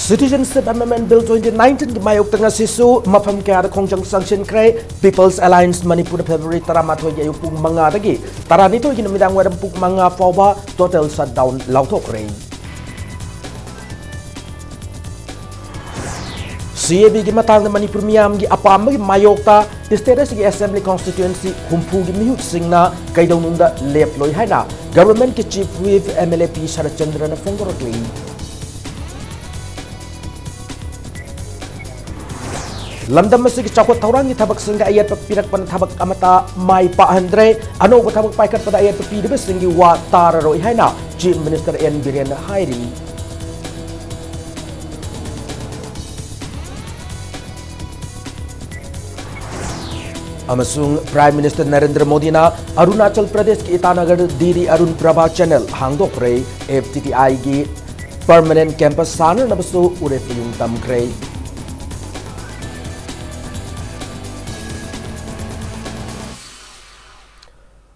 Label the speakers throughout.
Speaker 1: Citizenship Amendment Bill 2019 mayok tanga sisu mafam kaya da kongjang sanction kray People's Alliance Manipur February taramathoy ayuk pung mga dagi taranito ginamidang wadam pung mga fawba total shutdown lautok ray. CAB gi matang na Manipur miyam gi apam gi mayokta status gi Assembly Constituency humpu gi mihut singna kaidaw nunda lep loy haina Government ki Chief Whip MLAP Sharachandra na fongorotli. Lamdam masig chakot tawrang gi tabak singa ayat papirak pan tabak amata mai pa andre ano ba tabak paikat pada ayat papi de singi wa tararo haina Chief Minister N Biren Hairi. Amasung Prime Minister Narendra Modi na Arunachal Pradesh ki Itanagar Diri Arun Prabha Channel hangdok rei FTTI gi permanent campus sana nabasu urefiyung tamkrei.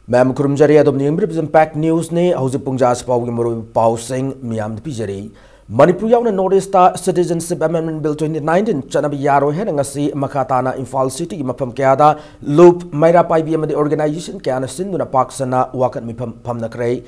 Speaker 1: Ma'am kurumjari adom ni impact news ne hausi pungjas pau gi moro pau sing miam de pijari Manipur yaw na Northeast Citizenship Amendment Bill 2019 chanabi yaro hen ngasi makatana Imphal City gi mapam kaya loop maira pai bi amadi organization kaya na sinduna paksana wakat mi pam na krei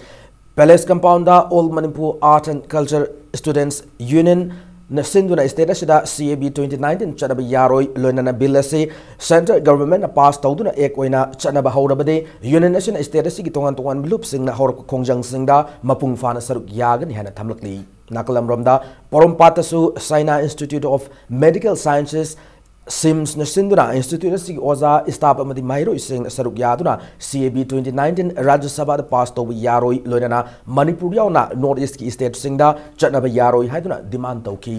Speaker 1: Palace Compound da All Manipur Art and Culture Students Union na sinduna state sida CAB 2019 chanabi yaroi loinana bill ase central government na pass tawduna ek oina chanaba haurabade union nation state sigi tongan loop singna haur kongjang singda mapung fana saruk yagan hana thamlakli nakalam romda porompatasu Saina Institute of Medical Sciences Sims na sinduna institute sigi oza staff amadi mairo ising saruk yaduna CAB 2019 Rajya Sabha da pass taw yaroi loinana Manipur yauna North East ki state singda chanaba yaroi haiduna demand tawki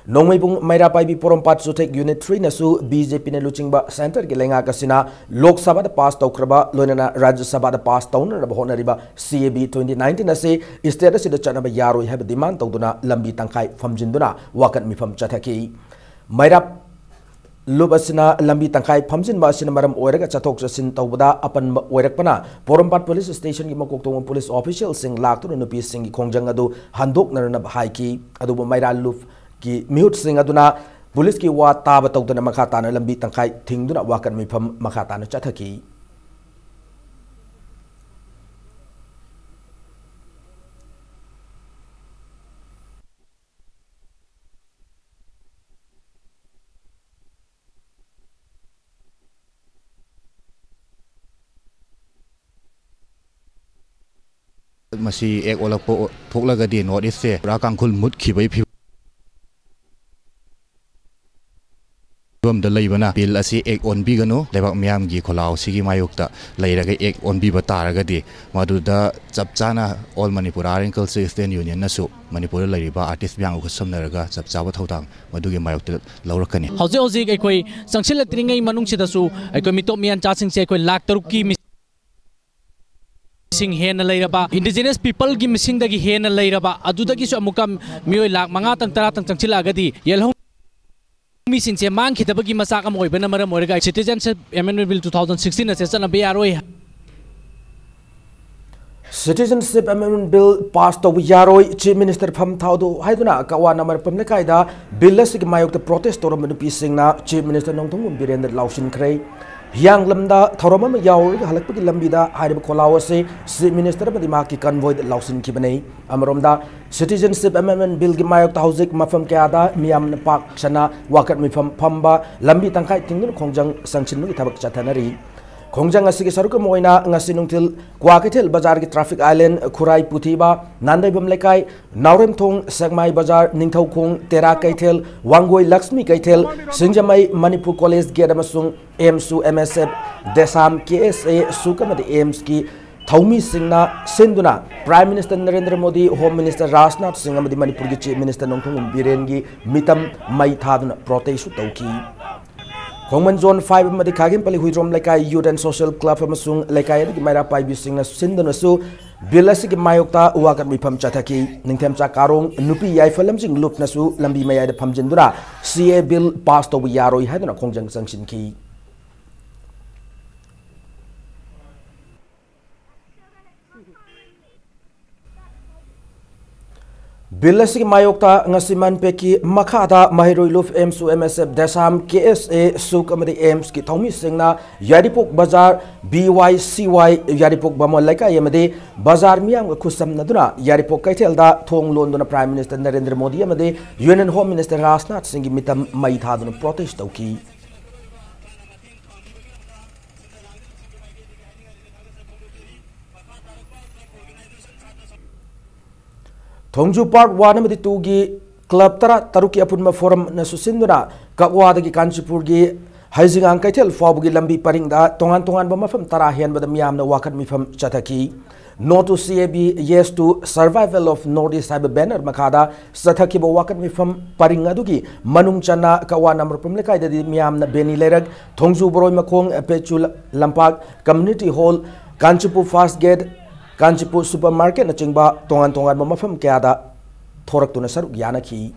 Speaker 1: Nongmaibung maira pai bi porompat su tek unit 3 na su BJP na luchingba center gi lenga kasina Lok Sabha da pass taw kraba loinana Rajya Sabha da pass taw na bahona riba CAB 2019 na se state sida chanaba yaroi hab demand tawduna lambi tangkai famjinduna wakat mifam chathaki maira Lubasina lambi tangkai pamjin ba sina maram oiraga chathok chasin tawbada apan oirakpana Porompat Police Station gi makoktung police official sing laktu nupi sing gi kongjang adu handok narana haiki adu maira luf ki mihut sing aduna police ki wa taba tawdana makata na lambi tangkai thingduna wakan mifam makata na chathaki
Speaker 2: Masi ek olak po thokla gadi North East se rakang khul mut khibai phi dom da leibana bill asi ek on bi gano lebak miam gi kholaw sigi mayukta leiraga ek on bi batara gadi madu da chapchana All Manipur Art and Culture Student Union nasu Manipur leiriba artist byang ko samnaraga chapchawa thodang madu gi mayukta lawrakani
Speaker 3: hauze hauze ekoi sangsil tringai manung sidasu ekoi mitop mian cha sing se ekoi lak taruk ki Sing hena lairaba indigenous people gi missing dagi hena lairaba adudagi su amukam mioi lak manga tang tara tang changchila agadi yelhong mi sin se mang khitabagi masak am oibana maram oirga Citizenship Amendment Bill 2016 ase chana be yaroi
Speaker 1: Citizenship Amendment Bill passed to yaroi Chief Minister Pham Thaudu haiduna kawa namar pamne kaida bill sig mayok the protest toram nupi singna Chief Minister Nongthong Birendra Lausin Khrei Yang lamda thoroma yaur halakpagi lambida hairib kolawase Chief Minister badima ki convoy lausin kibane amromda Citizenship Amendment Bill gi mayok ta hauzik mafam kyada miyam pak chana wakat mifam phamba lambi tangkai tingun khongjang sanction gi thabak chathanari Kongjang asigi saruka moina ngasi nungtil Kwakitel Bazar ki Traffic Island Khurai Puthiba Nandai Bamlekai Naurem Thong Sagmai Bazar Ningthau Khong Tera Kaitel Wangoi Lakshmi Kaitel Singjamai Manipur College Gate amasung AIMSU MSF Desam KSA Sukamadi AIMS ki Thaumi Singna Sinduna Prime Minister Narendra Modi Home Minister Rajnath Singh amadi Manipur ki Chief Minister Nongthong Biren gi mitam mai thaduna protest tauki Hongman Zone 5 amadi Khagim Pali Huidrom Lekai Youth and Social Club amasung Lekai gi Maira Pai Bisingna Sinduna su Bilasi gi mayokta wakat mifam chathaki ningthem cha karong nupi yai falam jing lup nasu lambi mayai da phamjindura CA bill pass to yaroi haiduna khongjang sanction ki Bill asigi mayokta ngasi manpeki makhada mahiroi MSU MSF Desam KSA suk amadi AIMS ki thomi singna Yaripok Bazar BYCY Yaripok Bamol Laika yamade Bazar miyam khusam naduna Yaripok kaithelda thong londuna Prime Minister Narendra Modi amade Union Home Minister Rajnath Singh gi mitam mai thaduna protest tauki. Thongju Part 1 amadi 2 gi Club Tara Taruki Apunma Forum na susinduna Kakwada gi Kanchipur gi Haijingang Kaithel Fawbu gi lambi paringda tongan ba mafam tara hian bada miyam na wakat mifam chathaki. No to CAB, yes to survival of Northeast Cyber banner makada sathaki ba wakat mifam paring adugi manung chana kawa number pumlekai dadi miyam na beni lerag Thongju Boroi Makong Pechul Lampak Community Hall Kanchipur Fast Gate Kanchipur Supermarket na chingba tongan ba mafam kaya da thorak tu na saruk yana ki.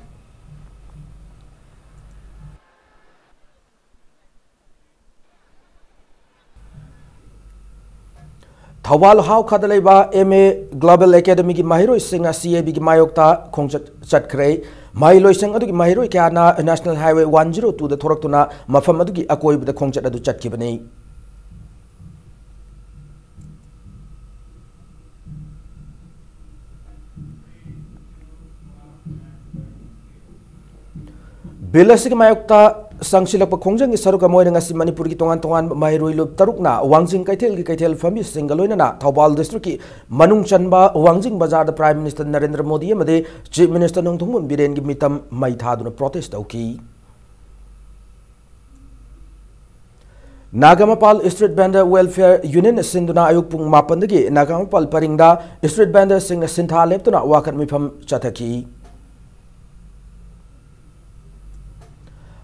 Speaker 1: Thawal How Kadaleba MA Global Academy ki mahiro singa CAB ki mayokta khong chat khrei mailoi sang adu ki mahiro kya na National Highway 102 da thorak tu na mafam adu ki akoi da khong chat adu chat ki bani. Bilasik mayokta sangsilak pa khongjang isaruka moy nga si Manipur ki tongan mahiroi lup taruk na wangjing kaithel fami singaloina na Thawal district ki manung chanba wangjing bazar da Prime Minister Narendra Modi amade Chief Minister Nongthongmun Biren gi mitam mai thaduna protest auki. Nagamapal Street Vendor Welfare Union sinduna ayuk pung mapandagi Nagamapal paringda Street Vendor sing sintha leptuna wakat mifam chathaki.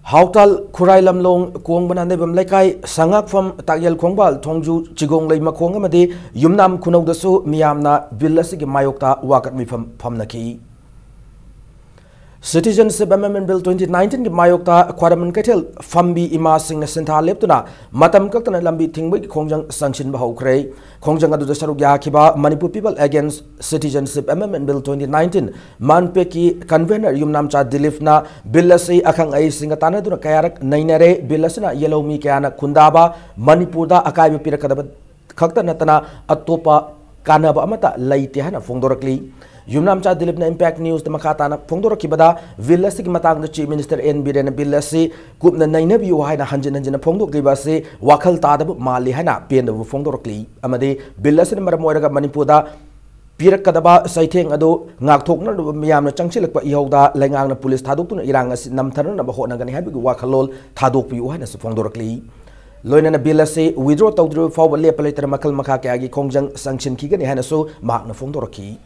Speaker 1: Hautal Kurai Lamlong Kong Bananebam Lekai Sangak from Tagyal Kongbal Thongju Chigong Lay Makong Amadi Yumnam Kuno Dasu Miyamna Villasig Mayokta Wakat Mifam Pamnaki. Citizenship Amendment Bill 2019 ki mayokta Kwaraman Kaithel Fambi Ima Singh Sintha Leptuna Matam Kaktana Lambi Thingbai Khongjang Sangshin Ba Hokhrei Khongjang adu saruk yakiba Manipur People Against Citizenship Amendment Bill 2019 Manpeki Convener Yumnamcha Dilifna Billasi Akhang Ai Singatana duna kayarak nainare Billasina Yellow Mi Kayana Kundaba Manipur da Akai Pirakadaba Kakta Natana Atopa Kanaba Amata Laiti Hana Fongdorakli Yumnamcha Dilip na Impact News the Makata na Fongdoro Kibada Villasi Matang the Chief Minister N Biren Billasi Kup na Nainabi Wahina Hanjin and Fongdo Libasi Wakal Tadab Mali Hana Pien of Fongdorokli Amade Billasi Maramoraga Manipuda Pirakadaba Saiting Ado Ngaktok Miam Changchilak Yoda Langang Police Taduk Irang Namtaran Bahonagani Habi Wakalol Taduk Yuhana Fongdorokli Loina na Billasi withdraw Tawdru forward Lepalator Makal Makaki Kongjang Sanction Kigan Hanaso Magna Fongdoroki.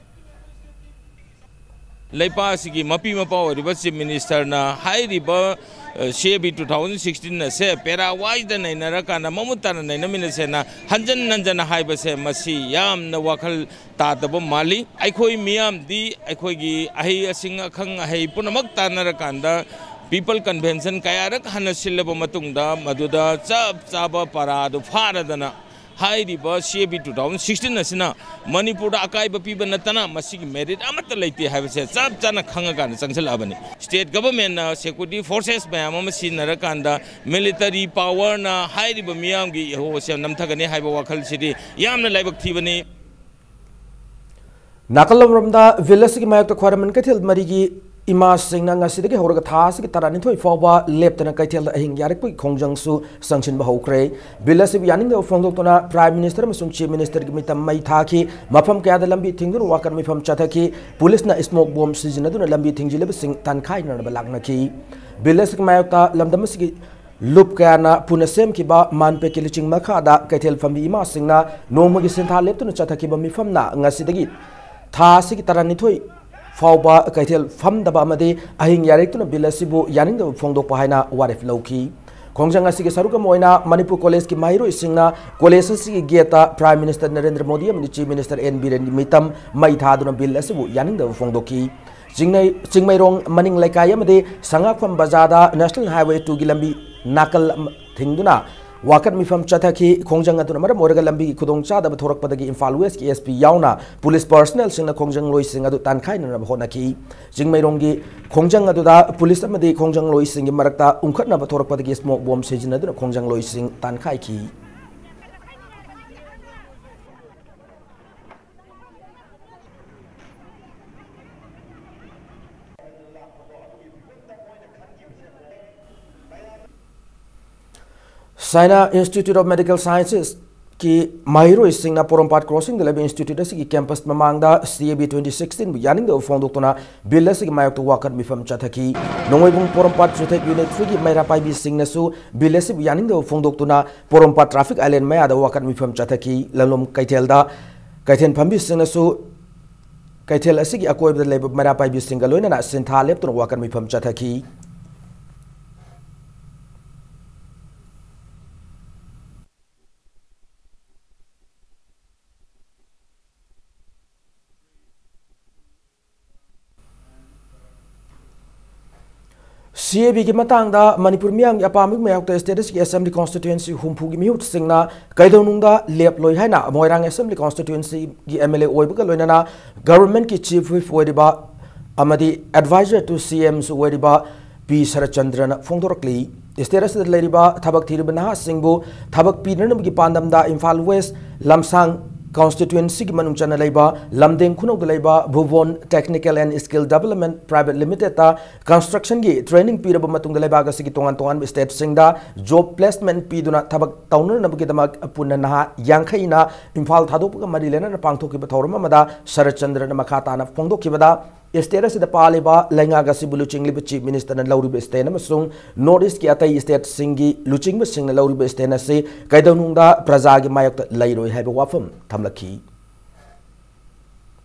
Speaker 4: Laipa sigi mapi mapa riba Chief Minister na high riba CAB 2016 na se pera wise da nai naraka na mamuta na nai namina se na hanjan nanjana hai ba se masi yam na wakal ta da mali aikhoi miyam di aikhoi gi ahi asing akhang ahi punamak ta narakanda People Convention kayarak hanasil ba matungda maduda chaba paradu faradana High river CAB 2016 asina Manipur akai bapi banatana masig merit amata laiti have said sab jana khangakan sangsal abani state government security forces bayama machine narakanda military power na high river miyam gi ho sem namthagani haiba wakal city yamna laibak thibani
Speaker 1: Nakalam ramda villasig mayakta khwaraman kaithel marigi Ima Singna Ngasidaki Horaga Tasik Taranito Foba Leptana Kaitel Ahing Yarikui Kongjangsu Sangshin Bahokre Billasi Yaning the Fondotona Prime Minister Masum Chief Minister Gimita Maitaki Mapam Kadalambi Tingur Wakan from Chataki Police na smoke bomb season Aduna Lambi Tingilib Sing Tankai Nabalaknaki Billasi Mayota Lamdamasiki Lup Kana Punasem Kiba Manpe Kiliching Makada Kaitel from the Ima Singna no Mugisinta Leptuna Chataki Bamifamna Ngasidagi Tasik Taranitoi Fauba Kaitel Fam Daba Made Ahing Yarekuna Billasibu Yaning the Fondo Pahina Warif Loki Kongjang Asiki Saruka Moina Manipur College ki Mahiro Singna College Sigi Geta Prime Minister Narendra Modi and the Chief Minister N Biren Mitam Maitaduna Billasibu Yaning the Fondoki Singmairong Maning Laikayamade Sangak from Bazada National Highway to Gilambi Nakal Thingduna wakat mifam chathaki khongjang atuna maram oraga lambi ki khudong cha da thorak padagi Imphal West ki SP yauna police personnel singna khongjang loi sing adu tankhai na hona ki jingmairong gi khongjang adu da police amadi khongjang loi sing gi marakta umkhat na thorak padagi smoke bomb sejina adu khongjang loi sing tankhai ki China Institute of Medical Sciences ki Mahiro Singna Porompat Crossing the Lab Institute ki campus mamangda CAB 2016 yaning the phone doctor bill ki mayok to wakat mifam chathaki nongoibung Porompat Traffic Unit 3 ki Maira Pai bi Singna su bill si yaning the phone doctor Porompat Traffic Island maya da wakat mifam chathaki lalom kaitelda kaiten phambi Singna su kaitel asigi akoib the lab Maira Pai bi Singa loina na sintha lep to wakat mifam chathaki CAB ki matangda Manipur miyang apamik mayok ta status ki assembly constituency humpu gi mihut singna kaidonungda lep loi haina moirang assembly constituency gi MLA oibuga loinana government ki chief whip oidiba amadi advisor to CM su oidiba P Sarachandran phongdorakli status da leiriba thabak thiribana singbu thabak pinanam gi pandamda Imphal West lamsang constituency ki manung chana leiba lamdeng khunok da leiba Bhuvon Technical and Skill Development Private Limited ta construction gi training piraba matung da leiba ga sigi tongan tongan state singda job placement piduna thabak tauner na gi damak punna na yangkhaina Imphal thadok ga marilena na pangthok ki bathorma mada Sarachandra na makhata na phongdok ki bada State da paliba lenga ga sibulu chingli chief minister na lauri state na masung notice ki atai state singi luching ba sing na lauri state na se kaidonungda praja gi mayok lairoi haiba wafam thamlaki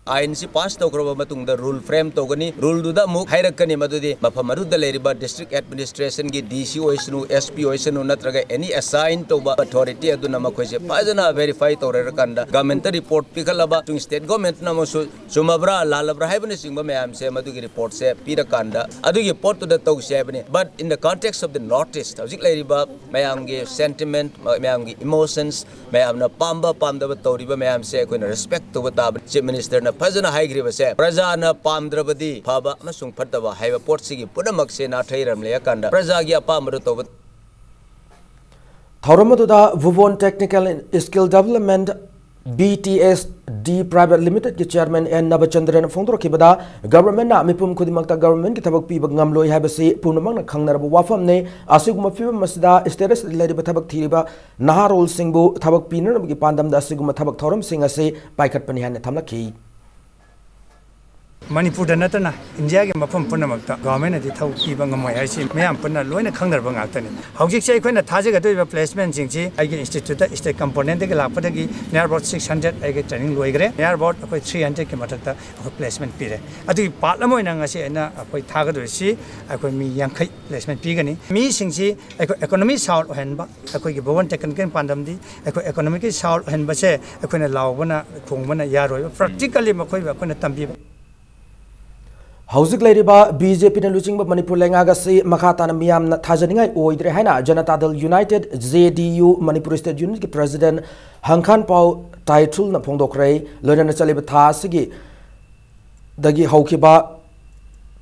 Speaker 5: INC pass to grow matung the rule frame to gani rule do the muk hairakani madudi mapamaru the leriba district administration gi DC oisnu SP oisnu natraga any assign to authority aduna makoise pajana verify to rakanda government report pikalaba tung state government na mosu sumabra lalabra haibani singba mayam se madugi report se pirakanda adugi report to the to sebani but in the context of the notice hojik leriba mayam gi sentiment mayam gi emotions mayam na pamba pamda toriba mayam se koina respect to bata chief minister na Fazana high grivase, Prazana Pamdrabadi, Paba, Masung Patava, have a port sigi, Pudamak na Tairam Leakanda, Prazagia Pamruto.
Speaker 1: Thauramatuda Bhuvon Technical and Skill Development BTSD Private Limited ki chairman and Nabachandran Fondro Kibada, government na Mipum Kudimakta government ki tabak pi bagamloi habasi, Punamang na Kangnarab Wafam ne, Asuguma Fim Masda, Status Lady Batabak Tiriba, Naharol Singbu, Tabak Pinam ki Pandam da Siguma Tabak Thorum Singase, Paikat Panihan Tamaki.
Speaker 6: Manipur Natana, India, Mapum Punamakta, government at the Tauki I see Mayam Puna, Loina Kangar Bangatani. How you say when a Tajaga placement, I get institute is the component, the Lapatagi, near about 600, I get training Loigre, near about 300 Kimatata of placement period. At the Parlamoina, I say, and I quite Tagadu see, I could me young placement pigany. Me sing I could economy south and I could give one technical pandamdi, I could economic south and Base, I could allow one Yaro, practically Makoy, Tambi.
Speaker 1: Hauzik Ladiba, BJP and Luching Manipur Langagasi, Makata Miam Tajaninga, Oidre Hana, Janata United, ZDU, Manipur State Unit President, Hankan Pau, Taitul Napongdokre, Lorena Salibata Sigi, Dagi Hokiba,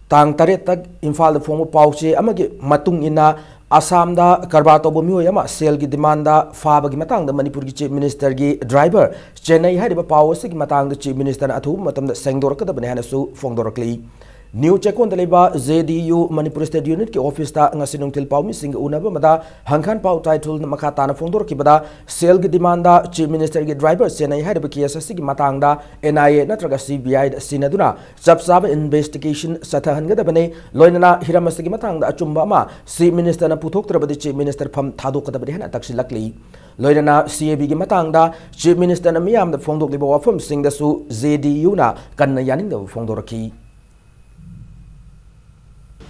Speaker 1: Tang Taretag, Imphal the former Pauche, Amagi, Matung Ina, Assam da Karbato Bumuyama, Selgi Demanda, Fabagi Matang, the Manipur Chief Minister Gi driver, Chennai had a power sig Matang, the Chief Minister Atu, Matam the Sangdorka, the Bananasu, Fongdorkli. New check on the Leba, ZDU, Manipur State Unit, ki office ta ngasinung tilpau missing unaba mada, Hankan Pau title Makatana Fondor Kibada, Selgi Demanda, Chief Minister Gi driver, Chennai had a Kiasasig Matanga, NIA, Natraga CBI, Sinaduna, Subsab investigation, Satahan Gadabane, Loinana, Hiramasigi Matanga, Achumbama, Chief Minister Naputok, the Chief Minister Pam Tadokadabana, Taxilakli. Loinana, CAB Matanga, Chief Minister Namiam, the Fondok Libo from Sing the Su, ZDU na, Kanayaning the Fondoraki.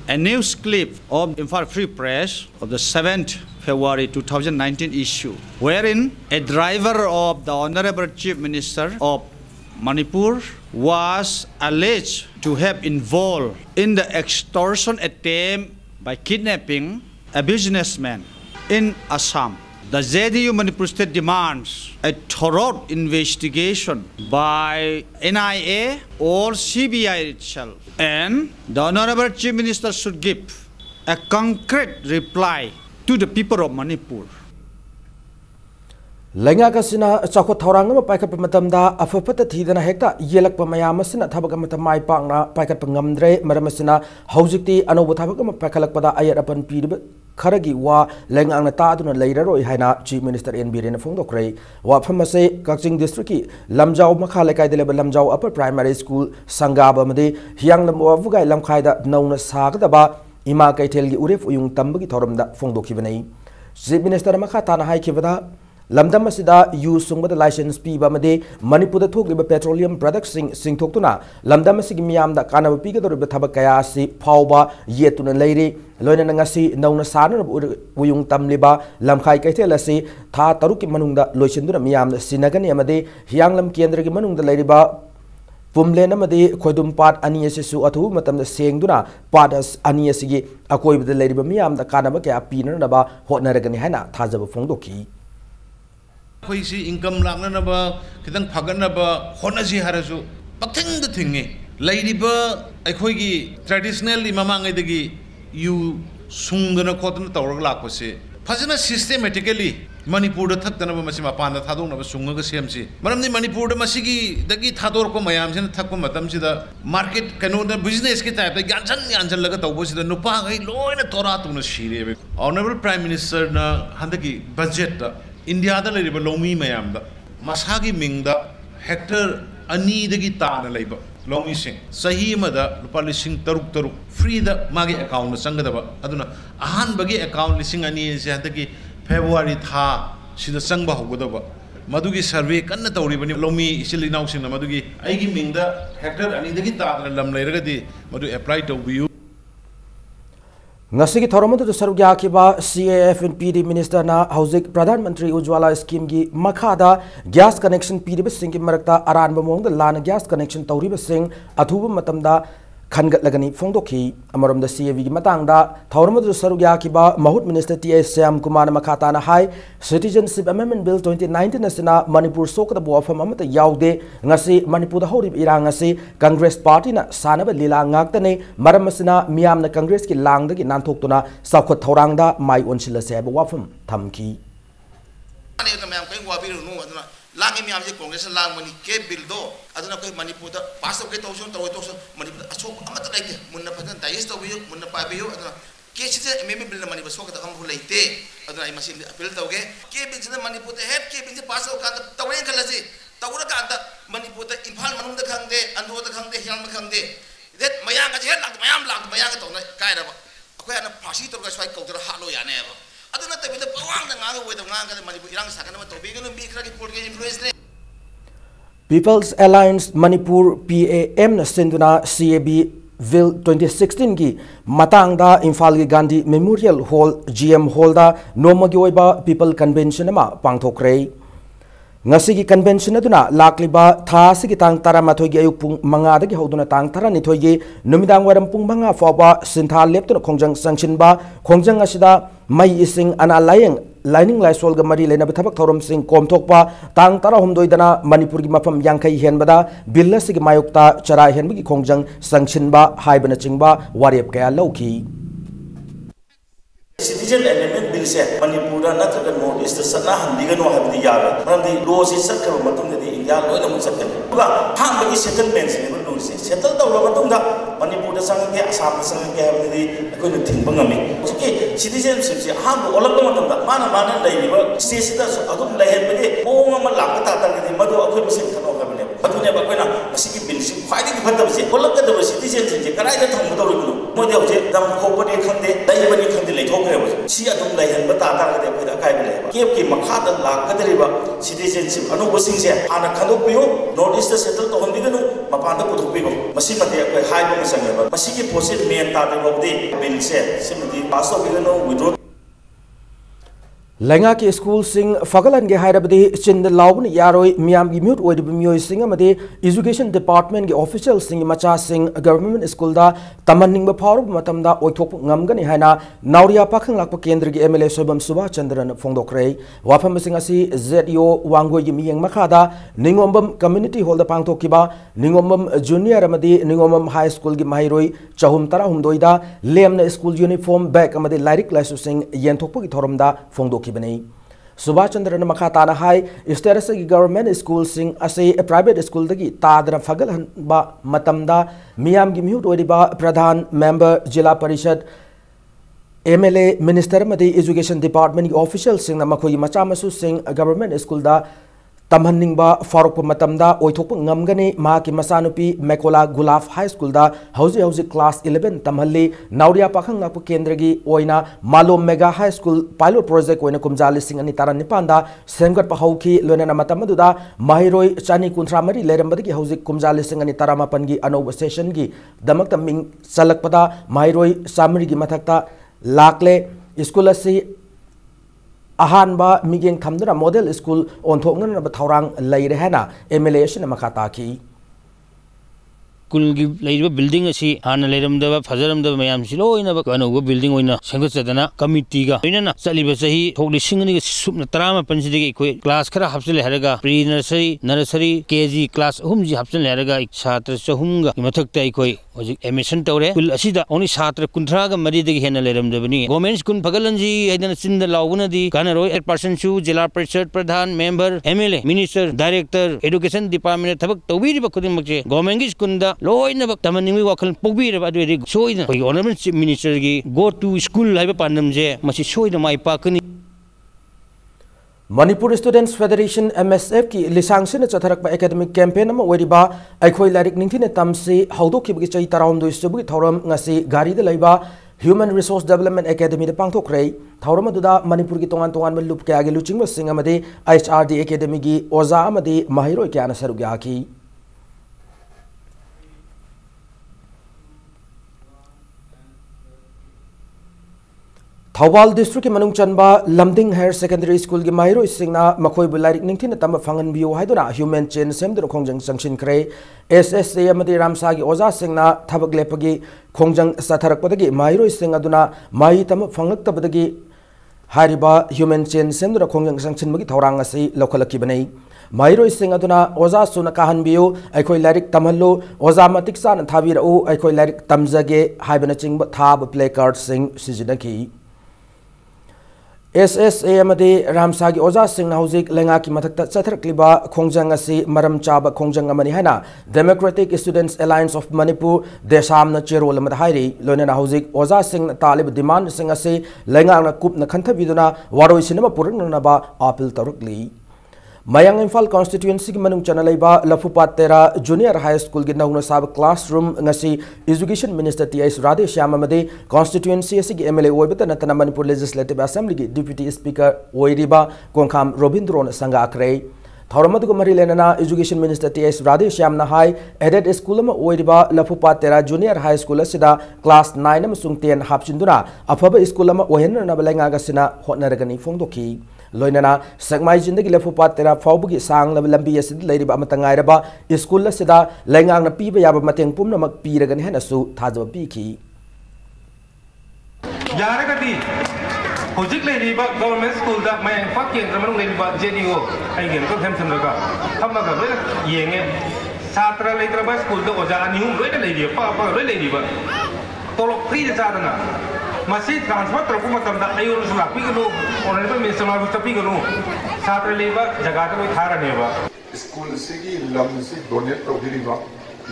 Speaker 7: A news clip of Imphal Free Press of the 7th February 2019 issue, wherein a driver of the Honorable Chief Minister of Manipur was alleged to have involved in the extortion attempt by kidnapping a businessman in Assam. The JDU Manipur State demands a thorough investigation by NIA or CBI itself, and the Honorable Chief Minister should give a concrete reply to the people of Manipur.
Speaker 1: Lenga kasina chakot thorang ma paikat pamatamda afapata thidana hekta yelak pamayam asina thabak amata mai pangna paikat pangamdre maramasina haujikti anobu thabak ma paikalak pada ayat apan pidib kharagi wa lengang na ta duna leiraroi haina Chief Minister N Birena phongdokrei wa phamase Kakching district ki lamjau makha lekai de lamjau upper primary school sangaba amade hiang lam wa vugai lamkhai da nauna sagdaba ima kaithel gi uref uyung tambagi thoramda phongdokhibanei Chief Minister makha tana haikibada Lamdam asida yu sungba license piba made Manipur da thokliba petroleum products singthoktuna lamdam asigi miyamda kanaba pigadoriba thabak kaya asi phawba yetuna leiri loina ngasi nauna sana uyung tamliba lamkhai kaithel asi tha taruki manungda loisinduna miyamda sinagani amade hianglam kendra gi manungda leiriba Pumlen amade khoidum pat ani asisu athu matamda sengduna padas ani asigi akoibda leiriba miyamda kanaba kaya pinanaba hotnaragani haina thajaba phongdokhi
Speaker 8: income lagnanaba kitang phaganaba honaji harasu pathing the thing laidiba akhoi traditionally mamangaidagi you sungana khotna tawrag lakpase phajana systematically Manipur da thaktanaba masi mapanda thadongnaba sungaga semsi maramni Manipur da masigi dagi thador ko mayam sina thakpa matam sida market kano da business ki type da ganjan laga tawbo sida nupa gai loina tora tuna shire Honorable Prime Minister na handaki budget da India da leriba lomi mayam da masagi mingda hectare ani dagi ta na leiba lomi sing sahi mada lupa lising taruk free da magi account na sangadaba aduna ahan bagi account lising ani se handaki February tha sida sangba hogodaba madugi survey kanna tawribani lomi isili naw sing na madugi aigi mingda hectare ani dagi ta na lam leiragadi madu apply to view
Speaker 1: Ngasigi thoramatu sarugya kiba CAF and PD Minister na Housing Pradhan Mantri Ujwala scheme gi makhada gas connection PD sing ki marakta aran bamong da lana gas connection tawriba sing athuba matamda khangat lagani phongdokhi amarom da CAV gi matangda thoramatu sarugya kiba Mahut Minister TS Syam Kumar makhata na hai Citizenship Amendment Bill 2019 asina Manipur sokda buafam amata yaude ngasi Manipur da horib irang ngasi Congress Party na sanaba lila ngaktane maram asina miyam na Congress ki langda gi nanthokuna sakhot thorangda mai onchila se ba wafam thamki
Speaker 9: ani ta mayam kai wabi nu aduna langi miyam je Congress lang mani ke bill do aduna kai Manipur da pass of ke tawson Manipur achok amata laite munna padan dais tawiyo munna pabiyo aduna ke chite meme bill na Manipur sokda am hulaite aduna ai machine appeal tawge ke bill jina Manipur da head ke bill pass of ka tawren khalasi tawra ka Manipur da imphal manung da khangde ando da khangde hiang ma khangde det mayang ka je lak mayam ka tawna kai ra ba akhoi ana phasi to ka swai kautra halo ya ne ba aduna te bida pawang da nga we da nga ka Manipur irang sakana ma tobi ganu bi khra ki pol ke influence ne
Speaker 1: People's Alliance Manipur PAM na sinduna CAB Bill 2016 ki matangda Imphal gi Gandhi Memorial Hall GM Hall da nomagi oiba People Convention ma pangthokre ngasi gi convention aduna lakliba tha sigi tang tara mathoi gi ayuk pung manga da gi hoduna tang tara ni thoi gi numidang waram pung manga foba sintha leptuna khongjang sangchinba khongjang asida mai ising ana layeng lining laisol ga mari lena thabak thorom sing komthokpa tang tara humdoi dana Manipur gi mafam yangkai henbada billa sigi mayukta chara henbi gi khongjang sangchinba haibana chingba warep kaya lauki
Speaker 10: Citizen Amendment Bill se Manipur da natraga North East sana handiga no habdi yaga mandi laws is sakka matung de India lo na musakka ba hang bagi settlements ne no se settle da lo matung da Manipur da sang ke asam sang ke habdi ko no thing bangami ki citizenship se hang olak da matung da mana dai ba state da agum lai hen bagi o ma la ta ta de madu akoi bisin khano habne adune ba koina masigi bill si khwai di phata se olak da citizenship je karai da thong do ro mo de je dam ko ba de khande dai ba ni khande lai thok si adum lai hen bata ta ga de ko da kai bele kep ki makha da la ka de ba citizenship anu bo sing se ana khadok piyo North East settle to hondi ganu mapanda ko thok piyo masi mate ko hai ba masang ba masi ki posit men ta de bo de bill se simdi pass of ganu withdraw
Speaker 1: Lenga ki school sing fagalan ge hairabadi chin the lawn yaroi miam gi mute oid bimyo sing amade education department ge official sing macha sing government school da tamanning ba phawr matam da oithop ngamgani haina nauria pakhang lakpa kendra gi MLA Sobam Subha Chandran phongdokre wafam sing asi ZEO wangoi gi miyeng makhada ningombam community hall da pangthokiba ningombam junior amade ningombam high school gi mairoi chahum tara humdoida lemna school uniform bag amade lyric licensing yenthokpa gi thorom da phongdok Subha Chandran Makhatana High status government school sing as a private school dagi tadra fagal ba matamda miyam gi mute odiba pradhan member Jila Parishad MLA Minister Madi Education Department official sing namakoi machamasu sing government school da tamhanning ba farok matamda oithop ngamgani ma ki masanupi Mekola Gulaf High School da hauji class 11 tamhalli nauria pakhang ngap kendra gi oina Malom Mega High School pilot project oina kumjali sing ani taran nipanda semgat pa hauki loina matamadu da mahiroi chani kunthra mari lerambadi gi hauji kumjali sing ani taramapan gi anob session gi damak taming salakpada mahiroi samri gi mathakta lakle school asi Ahanba migeng thamduna model school on thongan ba thaurang leire hena MLA shin makhata ki
Speaker 11: School gi leiba building asi hana leiram da phajaram da mayam silo ina ba kanu go building oina sengut sadana committee ga ina chaliba sahi thokli singani supna tarama panjidi gi koi class khara hapsile haraga pre nursery KG class hum ji hapsile haraga chhatra chahum ga mathak tai koi hojik admission tawre school asida oni chhatra kunthra ga mari dagi hena leiram da bani government school phagalanji aidana sinda lawuna di kanaro 8% chu jila parishad pradhan member MLA minister director education department thabak tawiri ba khudin makje government gi school da loina bak tamanning wakal pogbi ba adu soina koi honorable chief minister gi go to school laiba pandam je machi soina mai pakani
Speaker 1: Manipur Students Federation MSF ki lisangsin chatharak ba academic campaign ama weriba aikhoi larik ningthine tamsi haudoki gi chai tarawm do istubi thoram ngasi gari da laiba Human Resource Development Academy da pangthokre thoram aduda Manipur gi tongan lup kya gi luching ba sing amade HRD Academy gi oza amade mahiroi kya na saru gya ki Thawal district ki manung chanba Lamding Higher Secondary School ki mahiro isingna makhoi bularik ningthina tamba phangan biyo haiduna human chain semduna khongjang sangshin kre SSA amadi ramsa gi oza singna thabak lepagi khongjang satharak padagi mahiro ising aduna mahi tamba phanglak tabadagi hariba human chain semduna khongjang sangshin magi thorang asi lokhalaki banai mahiro ising aduna oza suna kahan biyo aikhoi larik tamhallo oza matik san thabira u aikhoi larik tamjage haibana chingba thab play card sing sijinaki SSA amade ramsagi oza sing na hojik lenga ki mathakta chatharakliba khongjang asi maram chaba khongjang amani hana Democratic Students Alliance of Manipur desamna cherol amada hairi loina na hojik oza sing talib demand sing asi lenga na kup na khanthabiduna waroi sinema purang na ba appeal tarukli Mayang Imphal constituency ki manung chana laiba Lafupat Tera Junior High School gi nauna sab classroom ngasi Education Minister T.S. Radhe Shyam amade constituency asi gi MLA oibata natana Manipur Legislative Assembly gi Deputy Speaker oiriba Kongkham Robindron sanga akre Thauramadu mari lenana Education Minister T.S. Radhe Shyam na hai aided school ma oiriba Lafupat Tera Junior High School asida class 9 amasung 10 hapchinduna afaba school ma ohenna na balenga gasina hotnaragani phongdoki loinana sagmai jindagi Lafupat Tera faubugi sang lambi asid leiriba amatangai raba school asida lengang na piba yaba mateng pumna mak piragani hanasu thajaba piki
Speaker 12: yaragati hojik leiriba government school da mai fakien ramanung leiriba JDO aigen ko hem samraga thamaga loina yenge satra leitraba school da oja anihum loina leiriba pa loina leiriba tolok free da sadana masih transfer terus matamda ayur selapi kanu honorable minister mahu tapi kanu satra leba jaga tu thara neba
Speaker 13: school segi lam si donate to diriba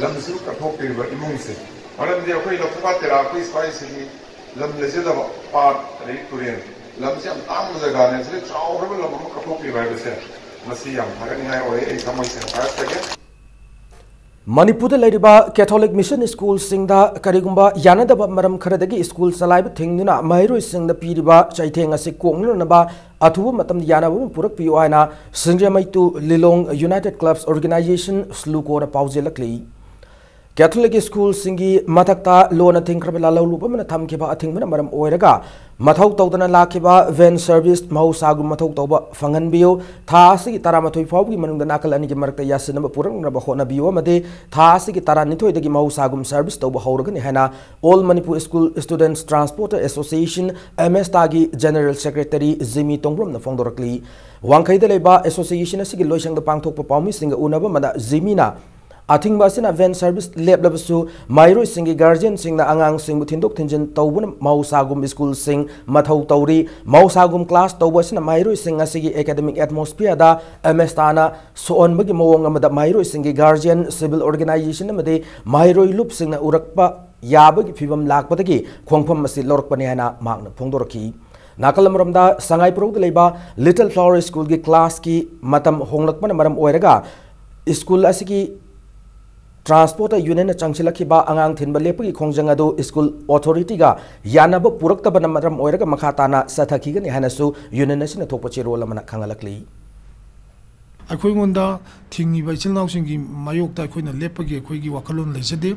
Speaker 13: lam si kathok diriba imung se alam dia koi Lafupat Tera koi spai segi lam lese da part rei kurien lam si am tam jaga ne se chau ram lam kathok diriba bese masih am thagani hai oi ei samai se pass tage
Speaker 1: Manipur laiba Catholic Mission School singda karigumba yanadaba maram kharadagi school salaiba thingduna mahiro singda piriba chaitheng ase kongnaba athuba matam yanaba purak piyo aina Sinjamaitu Lilong United Clubs Organization slukora paujelakli Catholic school singi matakta loan athingkrab la lulu mana thamkiba athingmana maram oiraga mathau tawdana lakhiba van service mahusagum mathau tawba fanganbiyo tha asigi taramatoi fawgi manungda nakal ani gi marakta yasinaba purangnaba honabiyo amade tha asigi taranithoi dagi mahusagum service tawba hawragani hana all Manipur school students transporter association ms tagi general secretary Jimmy Tongbrom na fongdorakli wangkhaida leba association asigi loisangda pangthokpa pawmi singa unaba mada Jimmy na Athing basina van service lab labasu mairo singi guardian sing na angang sing buthindok thinjin tawbun mausagum school sing mathau tawri mausagum class tawbasina mairo sing asigi academic atmosphere da ms tana soon bagi mawong amada mairo singi guardian civil organization amade mairo loop sing na urakpa yabagi phibam lakpatagi khongpham masi lorkpani hana magna phongdoraki Nakalamramda sangai pro leba little flower school gi class ki matam honglakpana maram oiraga school asigi Transporter Union Changchilakhiba angang thinba lepagi khongjang adu school authority ga yanaba purakta bana maram oiraga makhatana sathakigani hanasu union asina thokpachi role amana khangalakli
Speaker 14: ꯑꯩꯈꯣꯏꯉꯣꯟꯗ ꯊꯤꯡꯉꯤꯕ ꯏꯆꯤꯜ ꯏꯅꯥꯎꯁꯤꯡꯒꯤ ꯃꯥꯌꯣꯛꯇ ꯑꯩꯈꯣꯏꯅ ꯂꯦꯞꯄꯒꯤ ꯑꯩꯈꯣꯏꯒꯤ ꯋꯥꯈꯜꯂꯣꯟ ꯂꯩꯖꯗꯦ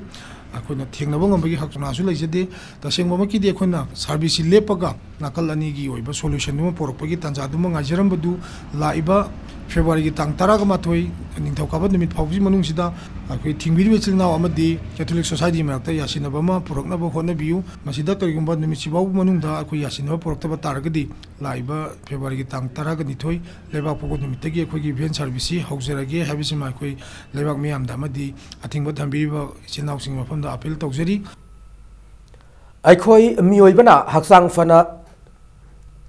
Speaker 14: ꯑꯩꯈꯣꯏꯅ ꯊꯦꯡꯅꯕ ꯉꯝꯕꯒꯤ ꯍꯛꯆꯥꯡꯁꯨ ꯂꯩꯖꯗꯦ ꯇꯁꯦꯡꯕꯃꯛꯀꯤꯗꯤ ꯑꯩꯈꯣꯏꯅ ꯁꯥꯔꯚꯤꯁꯁꯤ ꯂꯦꯞꯄꯒ ꯅꯥꯀꯜ ꯑꯅꯤꯒꯤ ꯑꯣꯏꯕ ꯁꯣꯂꯨꯁꯟ ꯑꯃ ꯄꯨꯔꯛꯄꯒꯤ ꯇꯥꯟꯖꯥꯗꯨꯃ ꯉꯥꯏꯖꯔꯝꯕꯗꯨ ꯂꯥꯛꯏꯕ ꯐꯦꯕ꯭ꯔꯨꯋꯥꯔꯤꯒꯤ ꯇꯥꯡ 12 ꯅꯤꯡꯊꯧꯀꯥꯕ ꯅꯨꯃꯤꯠ ꯐꯥꯎꯕꯒꯤ ꯃꯅꯨꯡꯁꯤꯗ ꯑꯩꯈꯣꯏ ꯊꯤꯡꯕꯤꯔꯤꯕ ꯏꯆꯤꯜ ꯏꯅꯥꯎ ꯑꯃꯗꯤ ꯀꯦꯊꯣꯂꯤꯛ ꯁꯣꯁꯥꯏꯇꯤ ꯃꯔꯛꯇ ꯌꯥꯁꯤꯟꯅꯕ ꯑꯃ ꯄꯨꯔꯛꯅꯕ ꯍꯣꯠꯅꯕꯤꯌꯨ ꯃꯁꯤꯗ ꯀꯔꯤꯒꯨꯝꯕ ꯅꯨꯃꯤꯠꯁꯤ ꯐꯥꯎꯕ ꯃꯅꯨꯡꯗ ꯑꯩꯈꯣꯏ ꯌꯥꯁꯤꯟꯅꯕ ꯄꯨꯔꯛꯇꯕ ꯇꯥꯔꯒꯗꯤ ꯂꯥꯛꯏꯕ ꯐꯦꯕ꯭ꯔꯨꯋꯥꯔꯤꯒꯤ ꯇꯥꯡ 12 ꯂꯩꯕꯥꯛꯄꯣꯛꯄ ꯅꯨꯃꯤꯠꯇꯒꯤ ꯑꯩꯈꯣꯏꯒꯤ ꯚꯦꯟ ꯁꯥꯔꯚꯤꯁꯁꯤ ꯍꯧꯖꯔꯒꯦ ꯍꯥꯏꯕꯁꯤꯃ ꯑꯩꯈꯣꯏ ꯂꯩꯕꯥꯛ ꯃꯤꯌꯥꯝꯗ ꯑꯃꯗꯤ ꯑꯊꯤꯡꯕ ꯊꯝꯕꯤꯔꯤꯕ ꯏꯆꯤꯜ ꯏꯅꯥꯎꯁꯤꯡꯒꯤ ꯃꯐꯝꯗ ꯑꯄꯤꯜ ꯇꯧꯖꯔꯤ
Speaker 1: ꯑꯩꯈꯣꯏ ꯃꯤꯑꯣꯏꯕꯅ ꯍꯛꯆꯥꯡ ꯐꯅ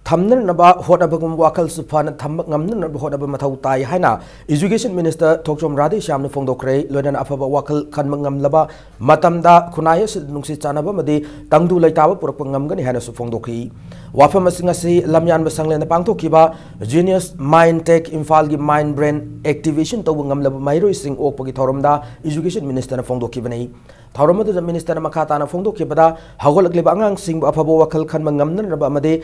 Speaker 1: Thamnaba Hotabagum Wakal Supana Tamnam Hotaba Matau Tai Hana, Education Minister Tokchom Radhi Sham Fondokre, Lodan Afaba Wakal Kanmangam Laba, Matamda Kunayas Nungsi Chanaba Madi, Tangdu Laitaba Purpangam Hanas Fondoki, Wafamasingasi, Lamyan Basanglan Pangtokiba, Genius Mind Tech Infalgi Mind Brain Activation Tobungam Laba Mairo Sing Opagi Toromda, Education Minister Fondokibani. Tauramadu the Minister Makatana Fondokibada, Hagolak Libangang Sing Afabo Wakal Kanmangam Rabamade.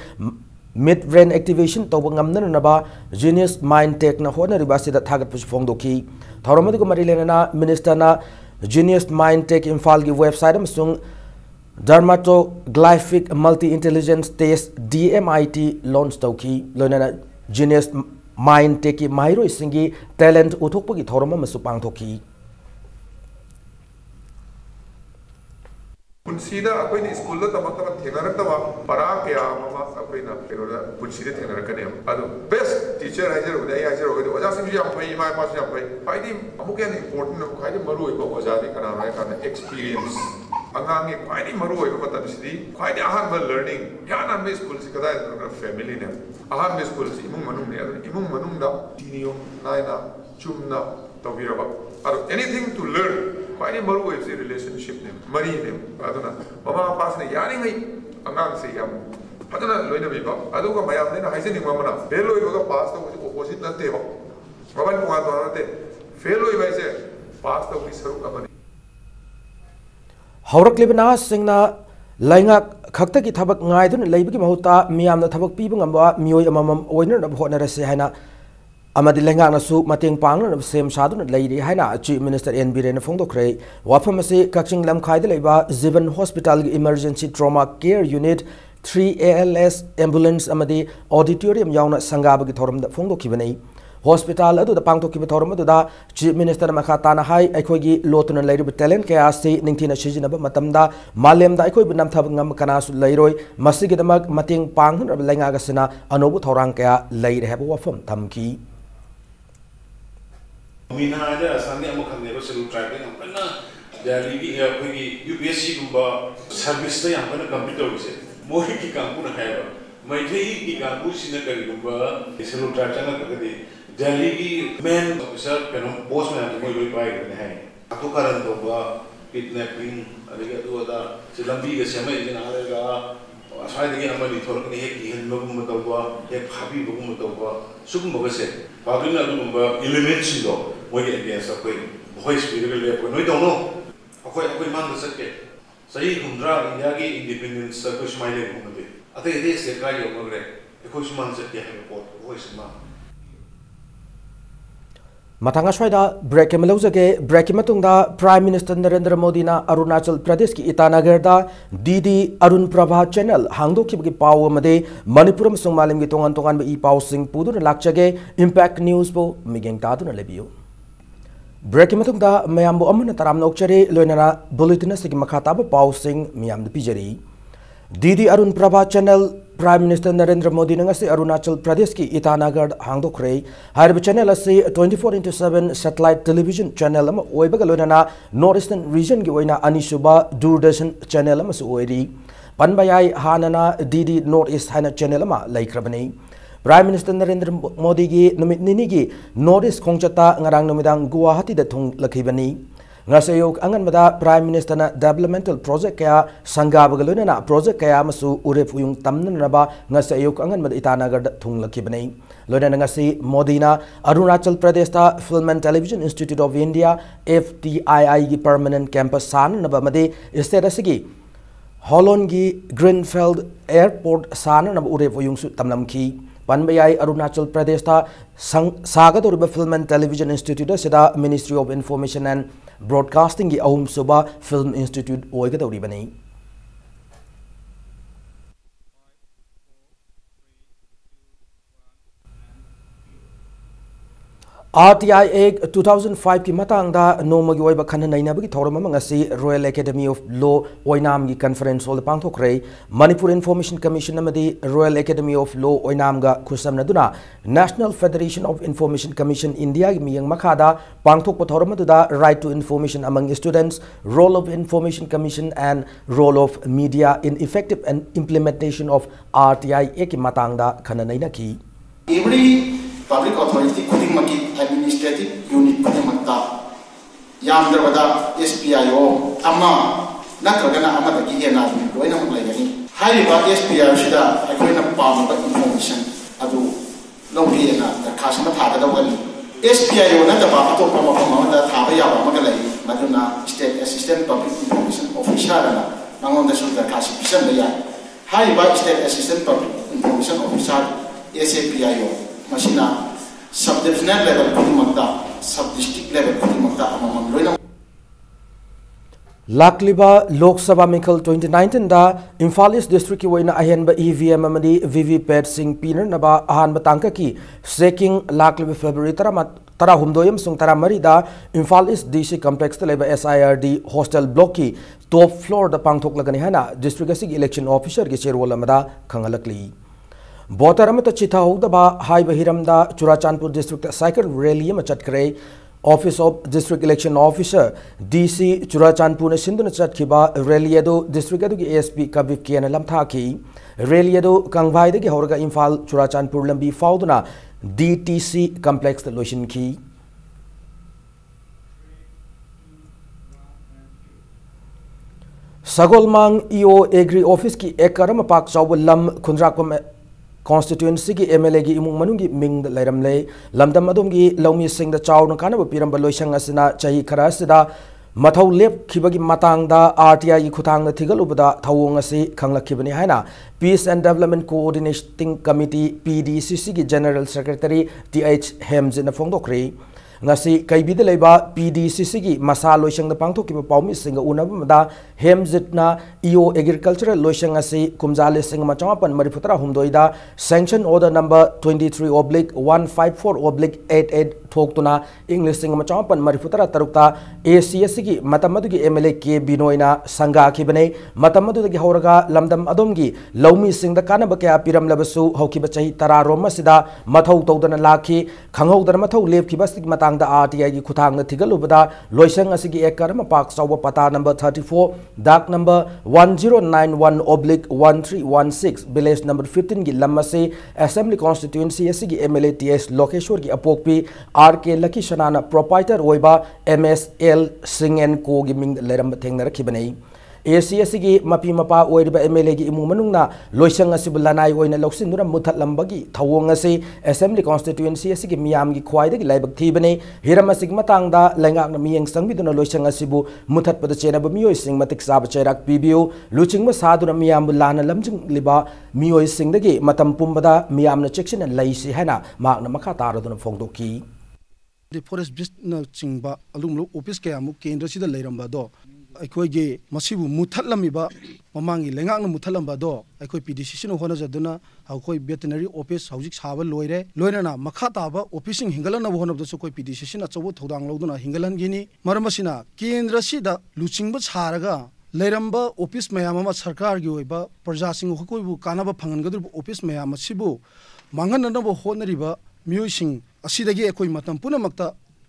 Speaker 1: Mid brain activation tawangam naba Genius Mind Tech na hona ribasi da target push fongdoki Tauramadu Marilena Minister na Genius Mind Tech Infalgi website amsung Dermatoglyphic Multi Intelligence Test DMIT launch tawki Lonana Genius Mind Tech Mairo Singi talent utokpagi Taurama masupang toki
Speaker 13: Punsida akoin school da tamak thengaraktawa para kya mama akoina peroda punsida thengarakane adu best teacher hajer udai hajer ogadi oja sing yam pai mai pas yam pai paidi amuk yan important no khaidi maru oiba oja di kana rai kana experience angang ngi khaidi maru oiba matam sidi khaidi ahan ba learning yana me school si kada family ne ahan me school si imung manung ne imung manung da tiniyom naina chumna tawiraba adu anything to learn Quite a maru is a relationship name, Marie name, Aduna, Mama Pasna Yaring, Angang say Yam, Padana Loina Viva, Aduka Mayam, then Hizing Mamma, Fellow Yoga Pasta was opposite the table. Ravan Puanate, Fellow if I say, Pasta with Sarukamani.
Speaker 1: Hauraklibanas Singna Langa Kaktaki Tabak Naidun, Labiki Mahuta, Miam the Tabak people, Mio Mamam, Oiner of Honorasihana. Amadi Lengana su Mating Pang of same Sadun Lady Hana, Chief Minister NB Ren Fondokre, Wapamasi, Kaching Lam Kaidaleva, Zivan Hospital Emergency Trauma Care Unit, 3 ALS Ambulance Amadi, Auditorium Yauna Sangaba Gitorum the Fondokibani, Hospital Adu the Pangto Kibitorma, Chief Minister Makatana Hai, Ekogi, Lotan and Lady Talent Kayasi, Nintina Shijinaba Matamda, Malem the Ekobinam Tabangam Kanas Leroy, Masigidamag, Mating Pang of Lengagasina, Anobu Toranka, Lady Habawafum, Tamki.
Speaker 15: Mina ada asalnya amu kan nero selu tribing yang pernah dari UPSC gumba service tu yang pernah komputer bisa. Mohon kita kampung nak kaya. Majai kita kampung sini kali gumba selu tribing yang kerja dari main officer penom post mana tu mohon baik kerja hai. Aku karan tu gua kidnapping ada tu ada selambi ke siapa ini ada ga. Asal ini nama ditorok ni hek ihan bagus betul gua, hek happy bagus betul gua. Suku bagus sih. Pagi ni aku gumba elements itu. Mungkin dia sampai voice video le apa, noi dono. Aku mang desak Saya kumdra India ki independence aku smile kumde. Ate ide se kai omagre. Aku smang se dia report voice ma.
Speaker 1: Matanga Swada break Melozage break Matunda Prime Minister Narendra Modi na Arunachal Pradesh ki Itanagarda Didi Arun Prabha channel Hangdo ki Power Made Manipuram Somalim ki Tongan Tongan be Pau Sing Pudu Lakchage Impact News bo Migeng Tatu na Lebio break Matunda Mayambo Amun Taram Nokchare Loinana Bulletin Siki Makataba Pau Sing Miam the Pijari Didi Arun Prabha channel Prime Minister Narendra Modi nangasi Arunachal Pradesh ki Itanagar hangdokre harib channel ase 24/7 satellite television channel ama oibaga loinana Northeastern region gi oina anisuba Doordarshan channel ama su oiri panbayai hanana Didi Northeast hana channel ama laikrabani Prime Minister Narendra Modi gi numit nini gi Northeast khongchata ngarang numidang Guwahati da thung lakhibani Ngasayok angan mada Prime Minister na developmental project kaya sanggabagalo na project kaya masu urep yung tamnan na ba ngasayok angan mada Itanagar thung lakibani lona na ngasi Modi na Arunachal Pradesh ta Film and Television Institute of India FTII gi permanent campus san na ba made state asigi Holon gi Greenfield Airport san na ba urep yung su tamnam ki Panbayai Arunachal Pradesh ta sagadoriba Film and Television Institute sida Ministry of Information and Broadcasting ki Ahum Suba Film Institute oigadori bani RTI Act 2005 ki matangda nomagi oiba khanna nainabagi thawram ngasi Royal Academy of Law oinam gi conference hall pangthokre Manipur Information Commission amadi Royal Academy of Law oinam ga khusamnaduna National Federation of Information Commission India gi miyang makhada pangthokpa thawram aduda right to information among students, role of Information Commission and role of media in effective and implementation of RTI Act ki matangda khanna nainaki
Speaker 9: every public authority kudimaki administrative unit padamata yamdravada SPIO ama natragana ama dagi hena loina mulaigani haiba SPIO sida akoina pamba information adu longbiena da khasma thaga dawali SPIO na daba ato pama pama da thaba yawa magalai maduna state assistant public information officer na nangonda sulda khasi pisan ya haiba state assistant public information officer SAPIO Machina sub-divisional level kudimagda, sub-district level kudimagda amamam loina.
Speaker 1: Lakliba Lok Sabha Mikal 2019 da Imphal East District ki waina ahenba EVM amadi VVPAT sing pinar naba ahan batangka ki seking Lakliba February tara humdoyam sung tara mari da Imphal East DC complex ta leba SIRD hostel block ki top floor da pangthok lagani hana district asig election officer ki chairwal amada khangalakli Botar amata chitha hogdaba haiba hiramda Churachandpur district cycle rally ma chatkre Office of District Election Officer DC Churachandpur na sinduna chatkhiba rally ado district adu ki ASP kabib kiana lamtha ki rally ado kangbai da ki horga Imphal Churachandpur lambi fauduna DTC complex da loishin ki Sagolmang EO Agri Office ki ekarama pak chaw lam khundrakom constituency ki MLA ki imung manungi ming da lairamle lamdam adom gi lawmi sing da chaw na kana ba piramba loisang asina chahi khara sida mathau lep khibagi matang da RTI ki khutang na thigal ubada thawong asi khanglakibani haina Peace and Development Coordinating Committee PDCC ki General Secretary TH Hems na phongdokre ngasi kaibida leba PDCC ki masa loisang da pangthok ki pawmi singa unaba da Hemzit na EO Agricultural loisang asi kumjale singa machapan marifutra humdoida sanction order number 23/154/88 thoktuna English singa machapan marifutra tarukta ACS ki matamadu ki MLA ke binoina sanga khibane matamadu gi horaga lamdam adomgi lawmi singda kana ba kya piram labasu haukiba chahi tararoma sida mathau tawdana lakhi khanghaudana mathau lepkhiba sig matang da RTI ki khutang na thigalubada loisang asigi ekarama pak chawa pata number 34 dak number 1091/1316 village number 15 gi lamase assembly constituency asigi MLA TS Lokeshwar gi apokpi RK Lucky Shanana proprietor oiba MSL Singh and Co gi ming leram thengna rakhibani ACS gi mapi mapa oiriba MLA gi imung manungna loisang asib lanai oina loksinura muthat lambagi thawong ase assembly constituency asigi miyam gi khwaida gi laibak thibane hiram asig matangda lengak na miyeng sangbiduna loisang asibu muthat pada chena ba miyoi sing matik sab chairak pibiu luching ma saduna miyam lana lamjing liba miyoi sing dagi matam pumbada miyam na chection laisi hana mak na makha taraduna phongdoki
Speaker 16: forest business chingba alum office kaya mu kendra sida leiramba do aikoi ge masibu muthatlamiba mamangi lengakna muthalamba do aikoi PDCC no hona jaduna aikoi veterinary office haujik saba loirena makha taba officing hingalana hona do so koi PDCC na chobo thodang loduna hingalan gini maramasina kendra sida luchingba charaga leiramba office mayam ma sarkar gi oiba praja sing hokoi bu kanaba phangangadur office mayam sibu manganana bo honariba म्यूसिंग असीदगी एकोई मतम पुनमक्ता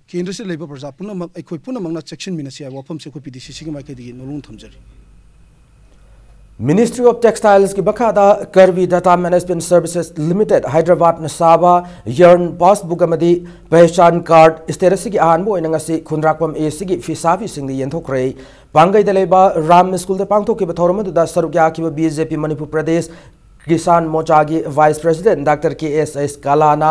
Speaker 16: केंद्र से labour प्रजा पुनमक एकोई पुनमकना section मिनसी वाफम से को PDCC की माइकेदगी नलुंग थमजरी
Speaker 1: Ministry of Textiles की बखादा करवी data management services limited Hyderabad न साबा यर्न पासबुक अमदी पहचान कार्ड स्टेटस की आहानबो इनंगसी खुनराकपम एसी की फिसाफी सिंग यंथोक्रे पांगई दलेबा राम स्कूल दे पांगथो के बथौरम दा सरुक्या की बीजेपी मणिपुर प्रदेश किसान मोर्चा की वाइस प्रेसिडेंट डॉक्टर KSS कालाना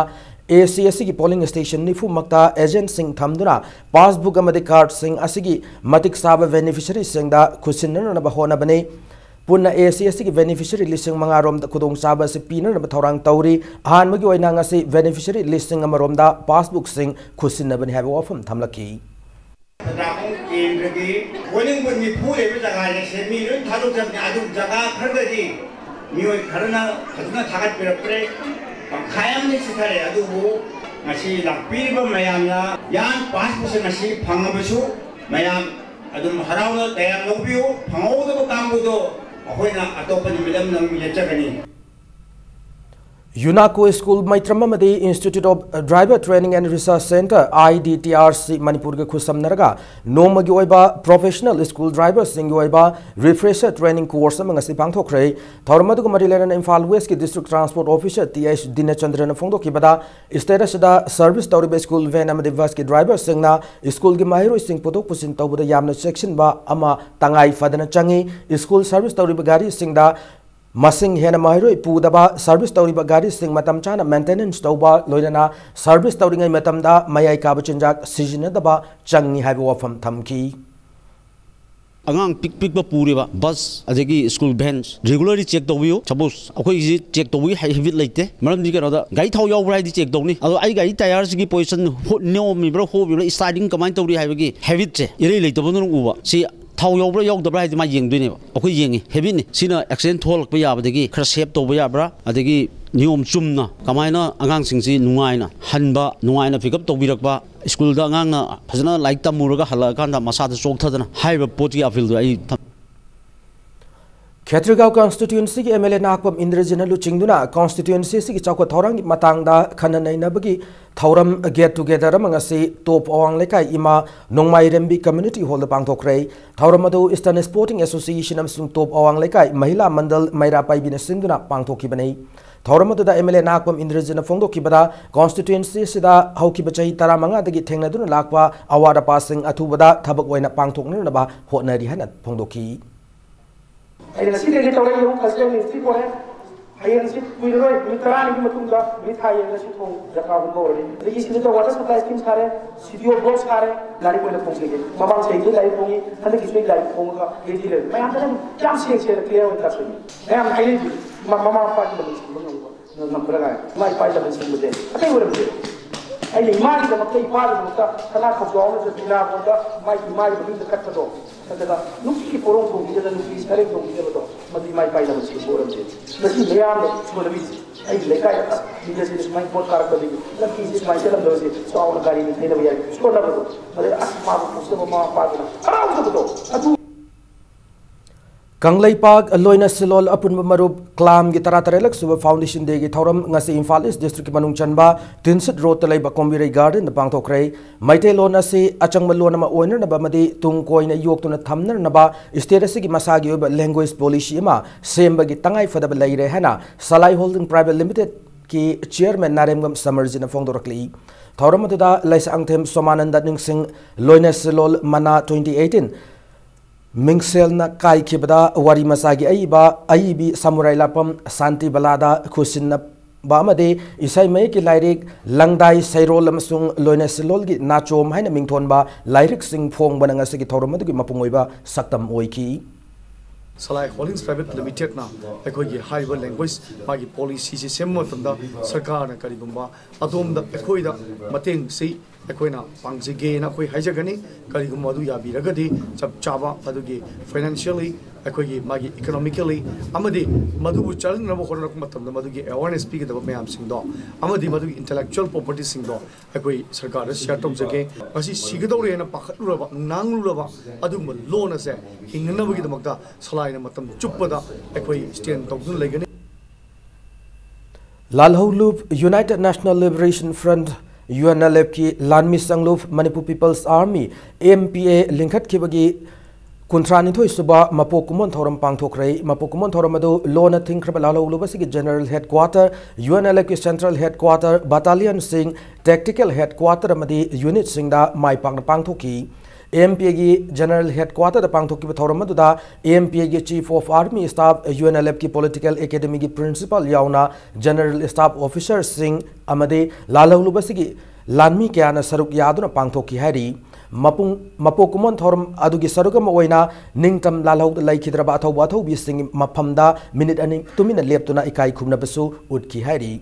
Speaker 1: ACSC की पोलिंग स्टेशन निफु मक्ता एजेंट सिंह थमदुना पासबुक अमदे कार्ड सिंह असिगी मतिक साबा बेनिफिशियरी सिंह दा खुसिनन होना बने पुन्ना ACSC की बेनिफिशियरी लिसिंग मंगारोम दा खुदोंग साबा से पीनन थौरांग तौरी अहानमगी ओइना ngasi बेनिफिशियरी लिसिंग अमरोम दा पासबुक सिंह खुसिन बने हाबो वफम थमलकी
Speaker 17: केंद्र की पोलिंग बन निफु लेबे जगह से मी रुन थादुक जब आदुक जगह खरगदी मियोय खरना फजना थागत पेरप्रे खायम ने सिथारे अदुबु ngasi lakpiriba mayamna yan passport ngasi phangabsu mayam adum harawna tayam lobiu phangawda kambudo ahoina atopa milam nang yachagani
Speaker 1: UNACO School Maitramamadi Institute of Driver Training and Research Center IDTRC Manipur के खुसम Narga नोमगी ओइबा professional school driver सिंग ओइबा refresher training course में ngasi पांगथोखरे थौरमदु को मरिलेरन Imphal waste की district transport officer TH दिनचंद्रन फोंदोकी बदा status दा service तौरिबे school van अमदि बस की driver सिंगना school की माहिरो सिंग पुदोक पुसिन तौबदा यामना section बा अमा तंगाई फदन चंगी स्कूल सर्विस तौरिबे गाड़ी सिंग दा मसिंग हेना माहिरोई पुदबा सर्विस तौरिबा गाड़ी सिंग मतम चाना मेंटेनेंस तौबा लोइना सर्विस तौरिंगै मतमदा मयाई काब चिंजाक सिजनदबा चंगी हाइबो वफम थमकी
Speaker 18: अगांग पिक पिक पूरेबा बस अजेगी स्कूल वैन्स रेगुलरली चेक तौबियो सपोज अखोई जी चेक तौबी हैबिट लेते मरम दि केरोदा गाड़ी थाव यावब्रा दि चेक तौनी अदो आई गाड़ी टायर की पोजीशन नियम हो बिब्रा स्टार्टिंग कमाइन तौरी हैबगी हैबिट से इरे लेतबनो उबा सी थाव यावब्रा यावदब्रा है मा येंगदुनेबा अखोई येंगी हैबिट ने सिना एक्सीडेंट थोलक याबदगी खर सेव तौबा याब्रा अदगी नियम चुमना कमायना आगांग सिंगसी नुंगाइना हनबा नुंगाइना पिकअप तौबिरकबा स्कूल दा आगांगना फजना लाइक तमुरगा हल्ला कांदा मसादा चोकथदना हाइबा पोटी अफिल दो आई
Speaker 1: खेत्रीगांव कॉन्स्टिट्यूएंसी की MLA नाकपम इंद्रजिना लुचिंगदुना कॉन्स्टिट्यूएंसी की चौको थौरंग मतंगदा खननैनबगी थौरम गेट टुगेदर मंगसी टॉप अवांग लेकाई इमा नोंगमाई रेम्बी कम्युनिटी हॉल पांगथोखरे थौरम अदु ईस्टर्न स्पोर्टिंग एसोसिएशन अमसुंग टॉप अवांग लेकाई महिला मंडल मैरा पाइबिना सिंदुना पांगथोखिबनै थौरम अदुदा MLA नाकपम इंद्रजिना फोंदोखिबदा कॉन्स्टिट्यूएंसी सिदा हौखिबा चही 15 दगी थेंगनदुना लाकपा अवार्ड पासिंग अथुबदा थबक ओइना पांगथोकनबा होटनरी हना फोंदोखी
Speaker 19: I didn't see the little way you can see for him. I didn't see we were with Rani Matunga, with high and the home, the carbon board. The east little water supply schemes are city of blocks are Larry with the phone. Mamma said, like Pony, and the kids like Ponga, they did it. My uncle can't see it clear with us. I am highly Mamma part of the number. My part of the day. I think what I'm doing. I imagine the play part of the Kanaka of the Pina, my imagine the cut off. Kaya nuki porong kong kita dan nuki sekarang kong kita betul, mati mai pai dalam sini porong je. Mesti meyam le, semua lebih. Ayo lekai atas, bila sini semai pot karak tadi, lagi sini semai dalam dosi, soal negara ini tidak bayar, sekolah betul. Malah asma betul, semua mama apa tu, haram betul. Aduh.
Speaker 1: Kangleipak loina silol apun marup klam gi tara-tarelak suba foundation day gi thauram ngasi Imphal East district manung chanba Tinsit road talai ba Kombirai garden na pangthokrai maite lona se achang malona ma oiner na ba madi tung koina yok tuna thamnar na ba state se gi masagi oba language policy ma semba gi tangai fada ba laire hana Salai Holding Private Limited ki chairman Naremgam Samarjina fongdorakli thauram da laisa angthem Somananda ningsing loina silol mana 2018 Mingsel na kai kibada wari masagi aibi samurai lapam santi balada khusin na ba amade isai mai ki lairik langdai sairol amasung loina silol gi nachom haina mingthon ba lairik sing phong bananga sigi thorom adu gi mapungoi ba saktam oiki
Speaker 6: Salai Holdings Private Limited na ekoi high language magi policy si semmo tanda sarkar na karibamba adom da ekoi da mateng si ꯑꯩꯈꯣꯏꯅ ꯄꯥꯡꯖꯒꯦꯅ ꯑꯩꯈꯣꯏ ꯍꯥꯏꯖꯒꯅꯤ ꯀꯔꯤꯒꯨꯝꯕ ꯑꯗꯨ ꯌꯥꯕꯤꯔꯒꯗꯤ ꯆꯞ ꯆꯥꯕ ꯑꯗꯨꯒꯤ financially ꯑꯩꯈꯣꯏꯒꯤ ꯃꯥꯒꯤ economically ꯑꯃꯗꯤ ꯃꯗꯨꯕꯨ ꯆꯠꯅꯕ ꯍꯣꯠꯅꯔꯛꯄ ꯃꯇꯝꯗ ꯃꯗꯨꯒꯤ ꯑꯦꯋꯥꯔꯅꯦꯁ ꯄꯤꯒꯗꯕ ꯃꯌꯥꯝꯁꯤꯡꯗꯣ ꯑꯃꯗꯤ ꯃꯗꯨꯒꯤ ꯏꯟꯇꯦꯂꯦꯛꯆꯨꯋꯦꯜ ꯄ꯭ꯔꯣꯄꯔꯇꯤꯁꯤꯡꯗꯣ ꯑꯩꯈꯣꯏ ꯁꯔꯀꯥꯔꯗ ꯁꯤꯌꯔ ꯇꯧꯖꯒꯦ ꯃꯁꯤ ꯁꯤꯒꯗꯧꯔꯦꯅ ꯄꯥꯈꯠꯂꯨꯔꯕ ꯅꯨꯡꯅꯥꯡꯂꯨꯔꯕ ꯑꯗꯨꯒꯨꯝꯕ ꯂꯣꯟ ꯑꯁꯦ ꯍꯤꯡꯅꯅꯕꯒꯤꯗꯃꯛꯇ ꯁꯂꯥꯏꯅ ꯃꯇꯝ ꯆꯨꯞꯄꯗ ꯑꯩꯈꯣꯏ ꯁ꯭ꯇꯦꯟ ꯇꯧꯗꯨꯅ ꯂꯩꯒꯅꯤ
Speaker 1: lalholup United National Liberation Front UNLF ki lanmi sanglup Manipur People's Army MPA lingkhat kibagi Kuntrani thoi suba mapokumon thoram pangthokrai mapokumon thoram adu lona thingkraba lalholup asigi General Headquarter UNLF ki Central Headquarter Battalion Sing Tactical Headquarter amadi unit singda mai pangthoki AMPA की general headquarter पांगथोकी थौरमदुदा AMPA की chief of army staff UNLF की political academy की principal याउना general staff officer Singh अमदे लालहलुबसिगी लानमी क्याना सरुक यादुना पांगथोकी हैरी मपोकुमन थौरम अदुगी सरुगम ओइना निंगतम लालहौद लैखिद्रबा अथौबा अथौबी सिंग मफमदा मिनिट अनि तुमिना लेप्तुना इकाई खुमनबसु उदकी Harry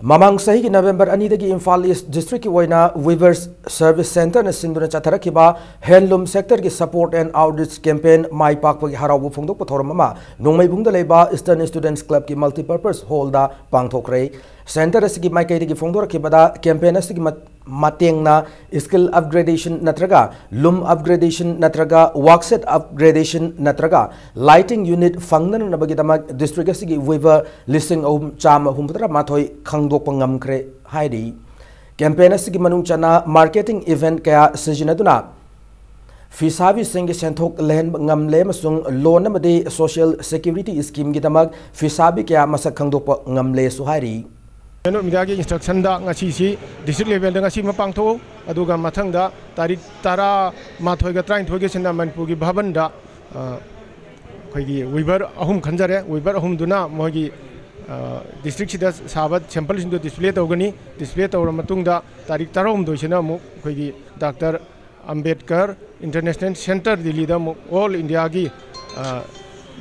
Speaker 1: Mamang sahi ki November ani dagi Imphal East District ki waina Weavers Service Center na sinduna chatharakiba handloom sector ki support and outreach campaign mai pakpa ki harawu phungdok pathoram ama nongmai bungda leiba Eastern Students Club ki multipurpose hall da pangthokre center asigi mai kai dagi phungdor ki bada campaign asigi matengna skill upgradation natraga loom upgradation natraga workset upgradation natraga lighting unit fangna nabagi dama district asigi weaver listing chama humpatra mathoi khangdok pangamkre haidi campaign asigi manung chana marketing event kaya sijinaduna Fisabi Singh Senthok Len Ngamle Masung loan amadi social security scheme gi damak fisabi kaya masak khangdok ngamle suhari
Speaker 20: Ano midagi instruction da ngasi si district level da ngasi mapangtho aduga mathang da tarik tara mathoi ga train thoge sina Manipur gi bhavan da khoigi weaver ahum khanjare weaver ahum duna mogi district sida sabat sample sindu display tawgani display tawra matung da tarik tara do sina mu khoigi Dr. Ambedkar International Center Delhi da all India gi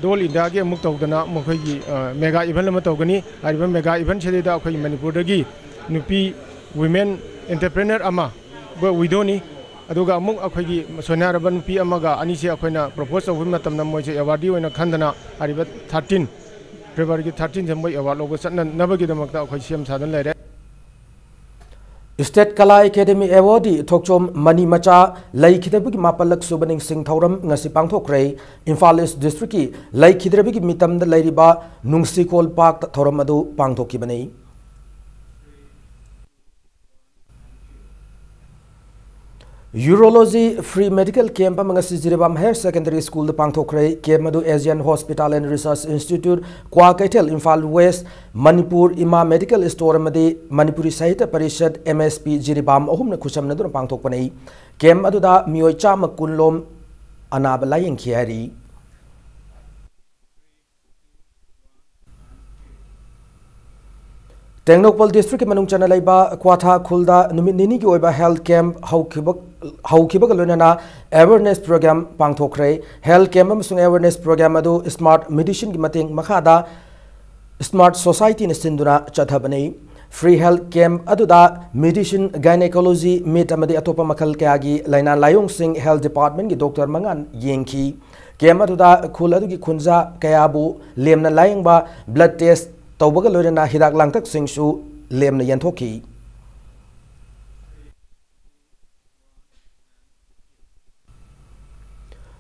Speaker 20: Dol India ke muk tawdana mokhoi mega event lama tawgani ariba mega event chedida akhoi Manipur dagi nupi women entrepreneur ama ba widoni aduga amuk akhoi gi sonaraba nupi amaga ani se akhoina propose of matamna moje award oina khandana ariba 13 February 13 jambai award logo satna nabagi damakta akhoi siam sadan lere
Speaker 1: State Kala Academy Award Thokchom Mani Macha Laikhidabugi Mapalak Subaning Singh Thauram ngasi pangthokre Imphal East District ki Laikhidabugi mitamda lairiba Nungsikol Park Thauram adu pangthokibani Urology Free Medical Camp amangasi Jiribam Higher Secondary School the Pangthokre Camp Asian Hospital and Research Institute Kwa Kaitel Imphal West Manipur Ima Medical Store amadi Manipuri Sahitya Parishad MSP Jiribam ahumna khusamna duna pangthokpanai Camp aduda mioi chama kunlom anaba layeng khiari Tengnokpal District ki manung chana laiba Kwatha Khulda numit nini ki oiba health camp haukibak lunana awareness program pangthokre health camp amasung awareness program adu smart medicine ki mateng makhada smart society na sinduna chathabani free health camp aduda medicine gynecology meet amadi atopa makhal kayagi laina layong sing health department ki doctor mangan yengki camp aduda khul adu ki khunja kayabu lemna layengba blood test tawbaga loirana hidak langtak singsu lemna yanthoki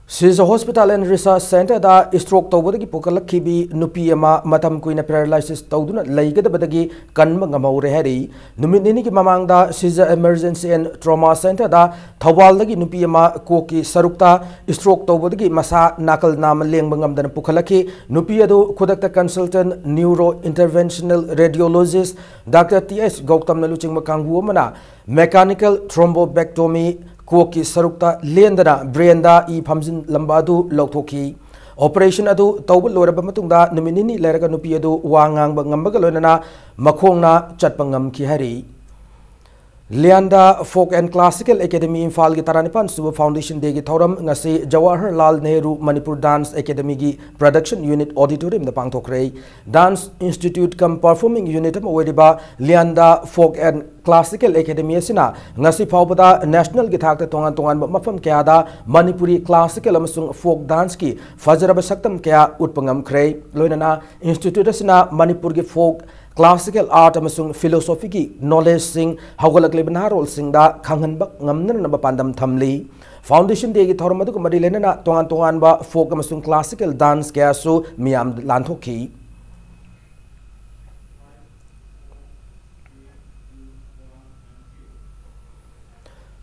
Speaker 1: Sisa Hospital and Research Center da stroke tawbadagi pokalakhibi nupi ama matam kuina paralysis tawduna laigadabadagi kanma ngamaure hari numit nini ki mamangda Sisa Emergency and Trauma Center da thawaldagi nupi ama koki sarukta stroke tawbadagi masa nakal nama lengba ngamdana pukhalakhi nupi adu khudakta consultant neuro interventional radiologist Dr. T.S. Gautam na luchingma kangbu amana mechanical thrombectomy Koki sarukta lendana brainda I phamjin lambadu lauthoki operation adu tawbul loraba matungda numinini leraga nupi adu wangang ngamba loinana makhongna chatpangam ki hari Lianda Folk and Classical Academy Imphal gi Taranipan Suba Foundation Day gi Thoram ngasi Jawaharlal Nehru Manipur Dance Academy gi Production Unit Auditorium da pangthokre Dance Institute kam Performing Unit am oidiba Lianda Folk and Classical Academy asina ngasi phawbada national gi thakta tongan mafam kya da Manipuri classical amasung folk dance ki fajraba saktam kya utpangam kre loinana institute asina Manipur gi folk classical art amasung philosophy ki knowledge sing hawgalak lebna role sing da khanghan bak ngamna na pandam thamli foundation day gi thoram adu mari lenana tongan ba folk amasung classical dance kya su miam lanthoki